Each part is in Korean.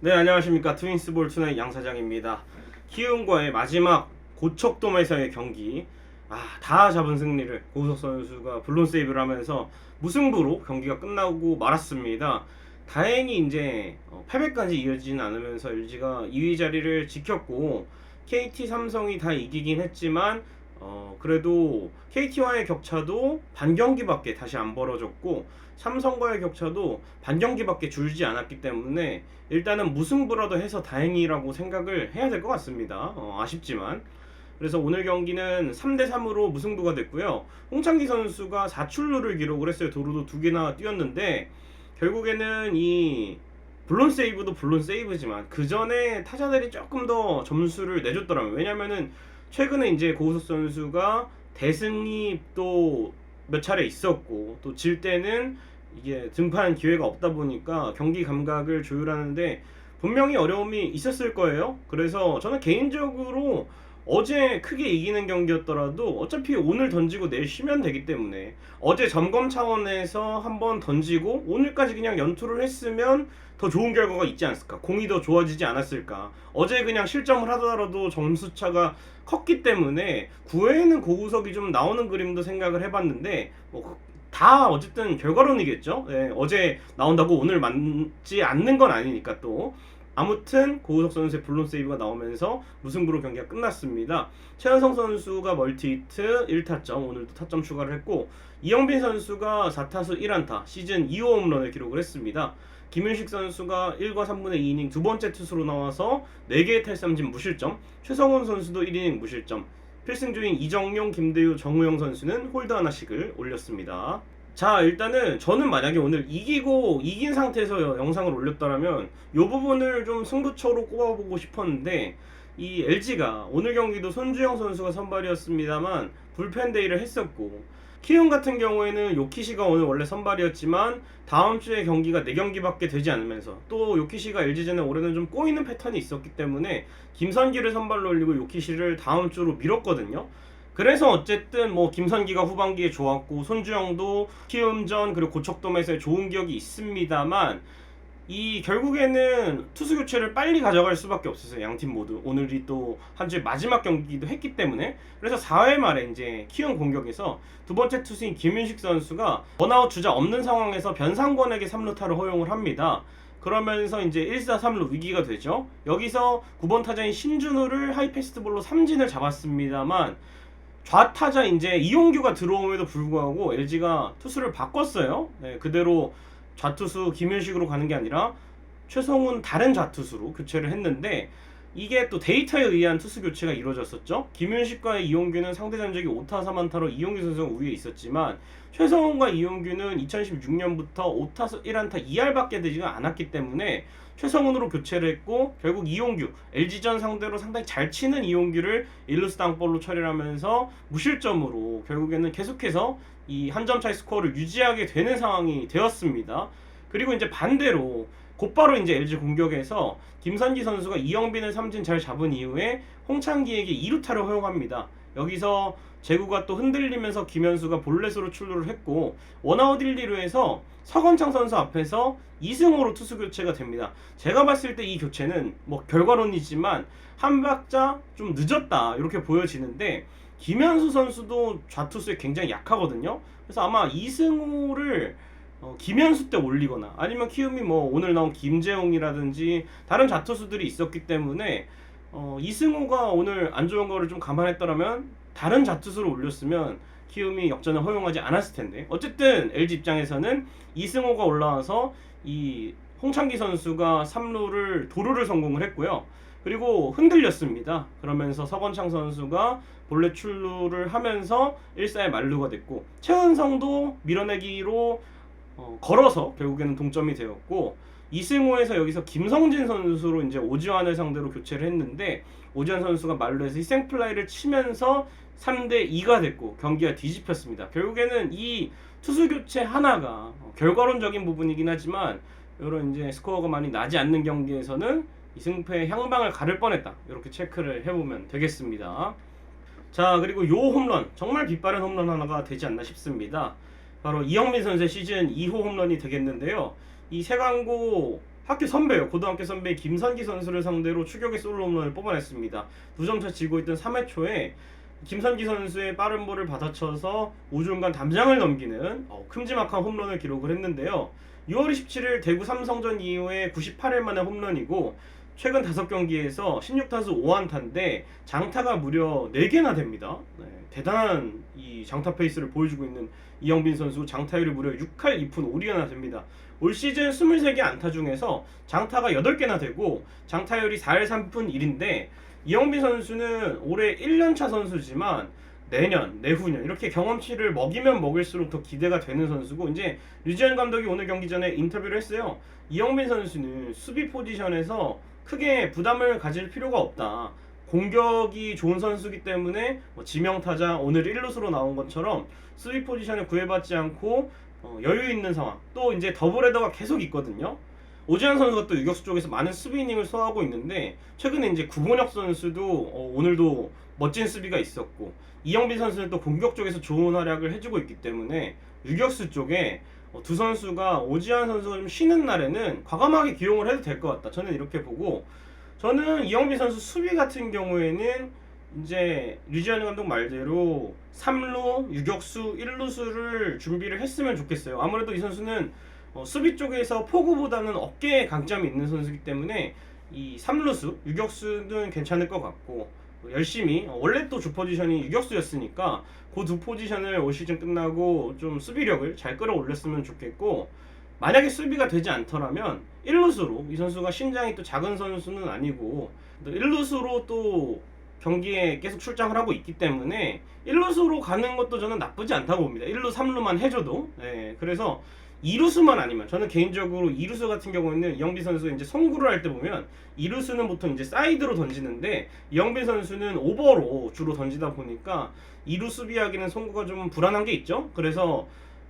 네, 안녕하십니까. 트윈스볼 투나잇 양사장입니다. 키움과의 마지막 고척돔에서의 경기, 다 잡은 승리를 고우석 선수가 블론 세이브를 하면서 무승부로 경기가 끝나고 말았습니다. 다행히 이제 패배까지 이어지진 않으면서 LG가 2위 자리를 지켰고, KT, 삼성이 다 이기긴 했지만 그래도 KT와의 격차도 반 경기밖에 다시 안 벌어졌고, 삼성과의 격차도 반 경기밖에 줄지 않았기 때문에 일단은 무승부라도 해서 다행이라고 생각을 해야 될 것 같습니다. 아쉽지만. 그래서 오늘 경기는 3대3으로 무승부가 됐고요. 홍창기 선수가 4출루를 기록을 했어요. 도루도 2개나 뛰었는데 결국에는 이 블론 세이브도 블론 세이브지만 그 전에 타자들이 조금 더 점수를 내줬더라고요. 왜냐면은 최근에 이제 고우석 선수가 대승이 또 몇 차례 있었고 또 질 때는 이게 등판 기회가 없다 보니까 경기 감각을 조율하는데 분명히 어려움이 있었을 거예요. 그래서 저는 개인적으로 어제 크게 이기는 경기였더라도 어차피 오늘 던지고 내일 쉬면 되기 때문에 어제 점검 차원에서 한번 던지고 오늘까지 그냥 연투를 했으면 더 좋은 결과가 있지 않았을까, 공이 더 좋아지지 않았을까. 어제 그냥 실점을 하더라도 점수차가 컸기 때문에 9회에는 고우석이 좀 나오는 그림도 생각을 해봤는데 다 어쨌든 결과론이겠죠. 네, 어제 나온다고 오늘 맞지 않는 건 아니니까. 또 아무튼 고우석 선수의 블론 세이브가 나오면서 무승부로 경기가 끝났습니다. 최현성 선수가 멀티히트 1타점, 오늘도 타점 추가를 했고, 이영빈 선수가 4타수 1안타 시즌 2호 홈런을 기록을 했습니다. 김윤식 선수가 1과 3분의 2이닝 두 번째 투수로 나와서 4개의 탈삼진 무실점, 최성훈 선수도 1이닝 무실점, 필승조인 이정용, 김대유, 정우영 선수는 홀드 하나씩을 올렸습니다. 자, 일단은 저는 만약에 오늘 이긴 상태에서 영상을 올렸더라면 이 부분을 좀 승부처로 꼽아보고 싶었는데, 이 LG가 오늘 경기도 손주영 선수가 선발이었습니다만 불펜 데이를 했었고, 키움 같은 경우에는 요키시가 오늘 원래 선발이었지만 다음 주에 경기가 4경기밖에 되지 않으면서 또 요키시가 LG전에 올해는 좀 꼬이는 패턴이 있었기 때문에 김선기를 선발로 올리고 요키시를 다음 주로 미뤘거든요. 그래서 어쨌든 뭐 김선기가 후반기에 좋았고 손주영도 키움전 그리고 고척돔에서의 좋은 기억이 있습니다만, 이 결국에는 투수 교체를 빨리 가져갈 수밖에 없었어요. 양팀 모두. 오늘이 또 한 주의 마지막 경기도 했기 때문에. 그래서 4회 말에 이제 키움 공격에서 두 번째 투수인 김윤식 선수가 원아웃 주자 없는 상황에서 변상권에게 3루타를 허용을 합니다. 그러면서 이제 1사 3루 위기가 되죠. 여기서 9번 타자인 신준우를 하이패스트볼로 삼진을 잡았습니다만, 좌타자 이제 이용규가 들어옴에도 불구하고 LG가 투수를 바꿨어요. 네, 그대로 좌투수 김윤식으로 가는 게 아니라 최성훈 다른 좌투수로 교체를 했는데, 이게 또 데이터에 의한 투수 교체가 이루어졌었죠. 김윤식과 이용규는 상대 전적이 5타 4안타로 이용규 선수가 우위에 있었지만 최성훈과 이용규는 2016년부터 5타수 1안타 2할밖에 되지가 않았기 때문에 최성훈으로 교체를 했고, 결국 이용규, LG전 상대로 상당히 잘 치는 이용규를 1루수 땅볼로 처리를 하면서 무실점으로 결국에는 계속해서 이 한 점 차이 스코어를 유지하게 되는 상황이 되었습니다. 그리고 이제 반대로 곧바로 이제 LG 공격에서 김선기 선수가 이영빈을 삼진 잘 잡은 이후에 홍창기에게 2루타를 허용합니다. 여기서 제구가 또 흔들리면서 김현수가 볼넷으로 출루를 했고, 원아웃 1, 2루에서 서건창 선수 앞에서 이승호로 투수 교체가 됩니다. 제가 봤을 때 이 교체는 뭐 결과론이지만 한 박자 좀 늦었다 이렇게 보여지는데, 김현수 선수도 좌투수에 굉장히 약하거든요. 그래서 아마 이승호를 김현수 때 올리거나 아니면 키움이 뭐 오늘 나온 김재홍이라든지 다른 좌투수들이 있었기 때문에 이승호가 오늘 안 좋은 거를 좀 감안했더라면 다른 좌투수를 올렸으면 키움이 역전을 허용하지 않았을 텐데, 어쨌든 LG 입장에서는 이승호가 올라와서 이 홍창기 선수가 3루를 도루를 성공을 했고요. 그리고 흔들렸습니다. 그러면서 서건창 선수가 볼넷 출루를 하면서 1사의 만루가 됐고, 최은성도 밀어내기로 걸어서 결국에는 동점이 되었고, 이승호에서 여기서 김성진 선수로 이제 오지환을 상대로 교체를 했는데, 오지환 선수가 말루에서 희생플라이를 치면서 3대2가 됐고 경기가 뒤집혔습니다. 결국에는 이 투수 교체 하나가 결과론적인 부분이긴 하지만 이런 이제 스코어가 많이 나지 않는 경기에서는 이 승패의 향방을 가를 뻔했다, 이렇게 체크를 해보면 되겠습니다. 자, 그리고 요 홈런, 정말 빛바랜 홈런 하나가 되지 않나 싶습니다. 바로 이영민 선수의 시즌 2호 홈런이 되겠는데요. 이 세강고 학교 선배요. 고등학교 선배 김선기 선수를 상대로 추격의 솔로 홈런을 뽑아냈습니다. 2점차 지고 있던 3회 초에 김선기 선수의 빠른 볼을 받아쳐서 우중간 담장을 넘기는 큼지막한 홈런을 기록을 했는데요. 6월 27일 대구 삼성전 이후에 98일 만에 홈런이고 최근 5경기에서 16타수 5안타인데 장타가 무려 4개나 됩니다. 네, 대단한 이 장타 페이스를 보여주고 있는 이영빈 선수, 장타율이 무려 6할 2푼 5리나 됩니다. 올 시즌 23개 안타 중에서 장타가 8개나 되고 장타율이 4할 3푼 1인데 이영빈 선수는 올해 1년차 선수지만 내년, 내후년 이렇게 경험치를 먹이면 먹일수록 더 기대가 되는 선수고, 이제 류지현 감독이 오늘 경기 전에 인터뷰를 했어요. 이영빈 선수는 수비 포지션에서 크게 부담을 가질 필요가 없다. 공격이 좋은 선수이기 때문에 지명타자 오늘 1루수로 나온 것처럼 수비 포지션에 구애받지 않고 여유 있는 상황, 또 이제 더블헤더가 계속 있거든요. 오지환 선수가 또 유격수 쪽에서 많은 수비 이닝을 소화하고 있는데 최근에 이제 구본혁 선수도 오늘도 멋진 수비가 있었고, 이영빈 선수는 또 공격 쪽에서 좋은 활약을 해주고 있기 때문에 유격수 쪽에 두 선수가 오지환 선수가 좀 쉬는 날에는 과감하게 기용을 해도 될 것 같다. 저는 이렇게 보고, 저는 이영빈 선수 수비 같은 경우에는 이제 류지현 감독 말대로 3루, 유격수, 1루수를 준비를 했으면 좋겠어요. 아무래도 이 선수는 수비 쪽에서 포구보다는 어깨에 강점이 있는 선수이기 때문에 이 3루수, 유격수는 괜찮을 것 같고, 열심히 원래 또 주 포지션이 유격수였으니까 그 두 포지션을 올 시즌 끝나고 좀 수비력을 잘 끌어올렸으면 좋겠고, 만약에 수비가 되지 않더라면 1루수로, 이 선수가 신장이 또 작은 선수는 아니고 1루수로 또 경기에 계속 출장을 하고 있기 때문에 1루수로 가는 것도 저는 나쁘지 않다고 봅니다. 1루, 3루만 해줘도. 네, 그래서 2루수만 아니면, 저는 개인적으로 2루수 같은 경우에는 이영빈 선수 이제 송구를 할 때 보면 2루수는 보통 이제 사이드로 던지는데 이영빈 선수는 오버로 주로 던지다 보니까 2루 수비하기는 송구가 좀 불안한 게 있죠. 그래서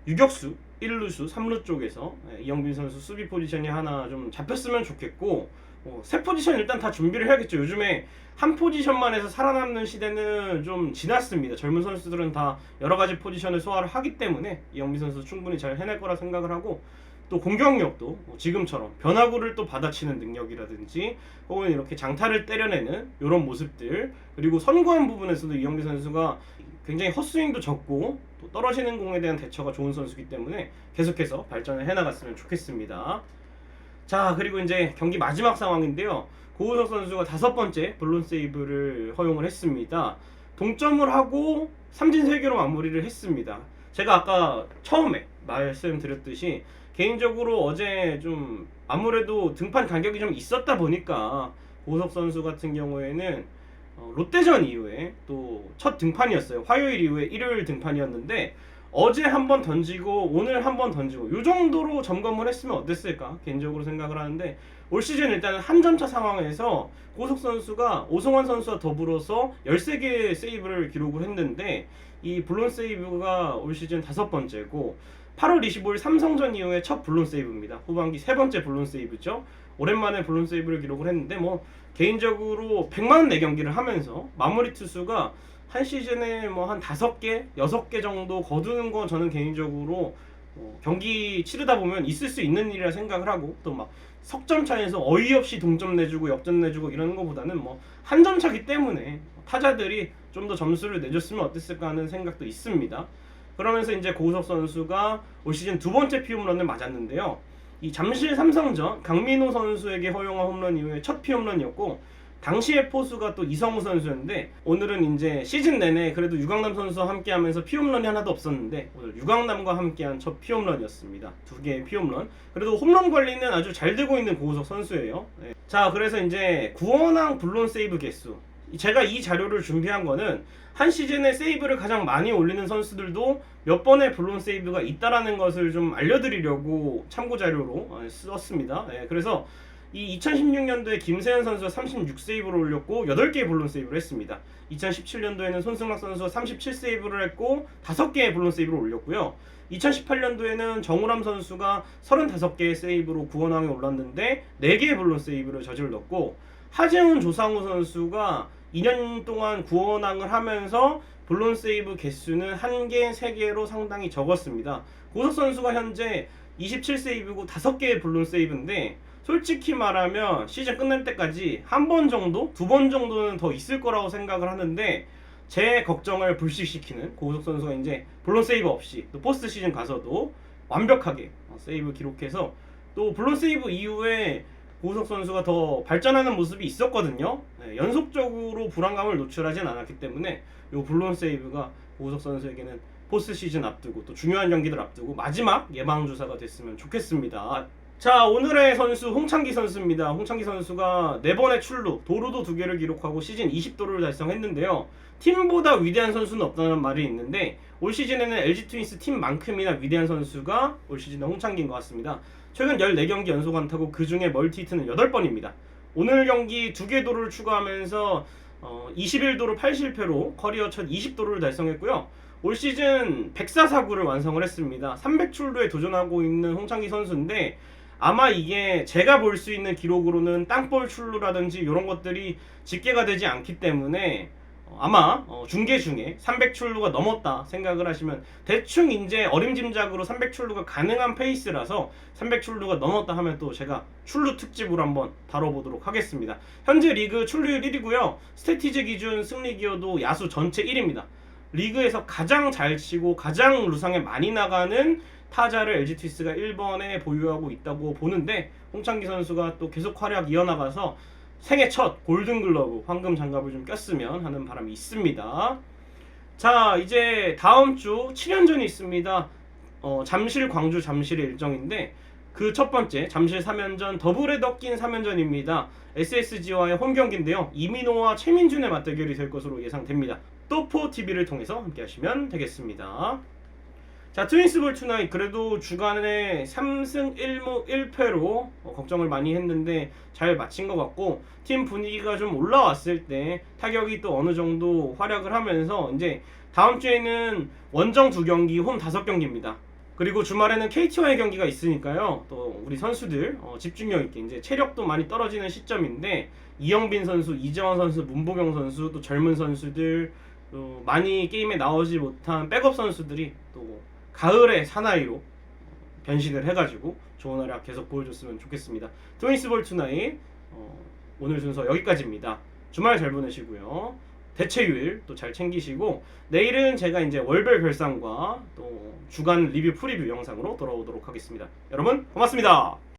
유격수, 1루수, 3루 쪽에서 이영빈 선수 수비 포지션이 하나 좀 잡혔으면 좋겠고, 세 포지션 일단 다 준비를 해야겠죠. 요즘에 한 포지션만 해서 살아남는 시대는 좀 지났습니다. 젊은 선수들은 다 여러 가지 포지션을 소화를 하기 때문에 이영빈 선수 충분히 잘 해낼 거라 생각을 하고, 또 공격력도 지금처럼 변화구를 또 받아치는 능력이라든지 혹은 이렇게 장타를 때려내는 이런 모습들, 그리고 선구한 부분에서도 이영빈 선수가 굉장히 헛스윙도 적고 또 떨어지는 공에 대한 대처가 좋은 선수이기 때문에 계속해서 발전을 해나갔으면 좋겠습니다. 자, 그리고 이제 경기 마지막 상황인데요. 고우석 선수가 5번째 블론 세이브를 허용을 했습니다. 동점을 하고 삼진 3개로 마무리를 했습니다. 제가 아까 처음에 말씀드렸듯이 개인적으로 어제 좀 아무래도 등판 간격이 좀 있었다 보니까 고우석 선수 같은 경우에는 롯데전 이후에 또 첫 등판이었어요. 화요일 이후에 일요일 등판이었는데 어제 한번 던지고 오늘 한번 던지고 이 정도로 점검을 했으면 어땠을까 개인적으로 생각을 하는데, 올 시즌 일단은 한 점차 상황에서 고우석 선수가 오승환 선수와 더불어서 13개의 세이브를 기록을 했는데 이 블론 세이브가 올 시즌 5번째고 8월 25일 삼성전 이후에 첫 블론 세이브입니다. 후반기 3번째 블론 세이브죠. 오랜만에 블론 세이브를 기록을 했는데 개인적으로 100만 4경기를 하면서 마무리 투수가 한 시즌에 한 5개, 6개 정도 거두는 거 저는 개인적으로 경기 치르다 보면 있을 수 있는 일이라 생각을 하고, 또 막 석점 차에서 어이없이 동점 내주고 역전 내주고 이러는 것보다는 한 점 차기 때문에 타자들이 좀 더 점수를 내줬으면 어땠을까 하는 생각도 있습니다. 그러면서 이제 고우석 선수가 올 시즌 2번째 피홈런을 맞았는데요. 이 잠실 삼성전 강민호 선수에게 허용한 홈런 이후에 첫 피홈런이었고, 당시의 포수가 또 이성우 선수였는데 오늘은 이제 시즌 내내 그래도 유강남 선수와 함께하면서 피홈런이 하나도 없었는데 오늘 유강남과 함께한 첫 피홈런이었습니다. 2개의 피홈런. 그래도 홈런 관리는 아주 잘 되고 있는 고우석 선수예요. 네. 자, 그래서 이제 구원왕 블론 세이브 개수, 제가 이 자료를 준비한 거는 한 시즌에 세이브를 가장 많이 올리는 선수들도 몇 번의 블론 세이브가 있다라는 것을 좀 알려드리려고 참고 자료로 썼습니다. 네, 그래서 이 2016년도에 김세현 선수가 36세이브를 올렸고 8개의 블론 세이브를 했습니다. 2017년도에는 손승락 선수가 37세이브를 했고 5개의 블론 세이브를 올렸고요. 2018년도에는 정우람 선수가 35개의 세이브로 구원왕에 올랐는데 4개의 블론 세이브를 저질렀고, 하재훈, 조상우 선수가 2년 동안 구원왕을 하면서 블론 세이브 개수는 1개, 3개로 상당히 적었습니다. 고우석 선수가 현재 27세이브고 5개의 블론 세이브인데 솔직히 말하면 시즌 끝날 때까지 한 번 정도, 두 번 정도는 더 있을 거라고 생각을 하는데 제 걱정을 불식시키는 고우석 선수가 이제 블론 세이브 없이 또 포스트 시즌 가서도 완벽하게 세이브 기록해서 또 블론 세이브 이후에 고우석 선수가 더 발전하는 모습이 있었거든요. 네, 연속적으로 불안감을 노출하진 않았기 때문에 이 블론 세이브가 고우석 선수에게는 포스트 시즌 앞두고 또 중요한 경기들 앞두고 마지막 예방주사가 됐으면 좋겠습니다. 자, 오늘의 선수 홍창기 선수입니다. 홍창기 선수가 4번의 출루, 도루도 2개를 기록하고 시즌 20도루를 달성했는데요. 팀보다 위대한 선수는 없다는 말이 있는데 올 시즌에는 LG 트윈스 팀만큼이나 위대한 선수가 올 시즌의 홍창기인 것 같습니다. 최근 14경기 연속 안타고 그 중에 멀티히트는 8번입니다. 오늘 경기 2개 도루를 추가하면서 21도루 8실패로 커리어 첫 20도루를 달성했고요. 올 시즌 104사구를 완성을 했습니다. 300출루에 도전하고 있는 홍창기 선수인데 아마 이게 제가 볼 수 있는 기록으로는 땅볼 출루라든지 이런 것들이 집계가 되지 않기 때문에 아마 중계 중에 300출루가 넘었다 생각을 하시면 대충 이제 어림짐작으로 300출루가 가능한 페이스라서 300출루가 넘었다 하면 또 제가 출루 특집으로 한번 다뤄보도록 하겠습니다. 현재 리그 출루율 1위고요. 스태티즈 기준 승리 기여도 야수 전체 1위입니다. 리그에서 가장 잘 치고 가장 루상에 많이 나가는 타자를 LG 트윈스가 1번에 보유하고 있다고 보는데 홍창기 선수가 또 계속 활약 이어나가서 생애 첫 골든글러브 황금 장갑을 좀 꼈으면 하는 바람이 있습니다. 자, 이제 다음 주 7연전이 있습니다. 잠실, 광주, 잠실의 일정인데 그 첫 번째 잠실 3연전 더블에 덕긴 3연전입니다. SSG와의 홈 경기인데요. 이민호와 최민준의 맞대결이 될 것으로 예상됩니다. 또포TV를 통해서 함께 하시면 되겠습니다. 자, 트윈스볼 투나잇 그래도 주간에 3승 1무 1패로 걱정을 많이 했는데 잘 마친 것 같고 팀 분위기가 좀 올라왔을 때 타격이 또 어느 정도 활약을 하면서 이제 다음 주에는 원정 2경기, 홈 5경기입니다. 그리고 주말에는 KT와의 경기가 있으니까요. 또 우리 선수들 집중력 있게 이제 체력도 많이 떨어지는 시점인데 이영빈 선수, 이재원 선수, 문보경 선수 또 젊은 선수들 또 많이 게임에 나오지 못한 백업 선수들이 또 가을의 사나이로 변신을 해가지고 좋은 활약 계속 보여줬으면 좋겠습니다. 트윈스볼 투나잇 오늘 순서 여기까지입니다. 주말 잘 보내시고요. 대체휴일 또 잘 챙기시고 내일은 제가 이제 월별 별상과 또 주간 리뷰 프리뷰 영상으로 돌아오도록 하겠습니다. 여러분 고맙습니다.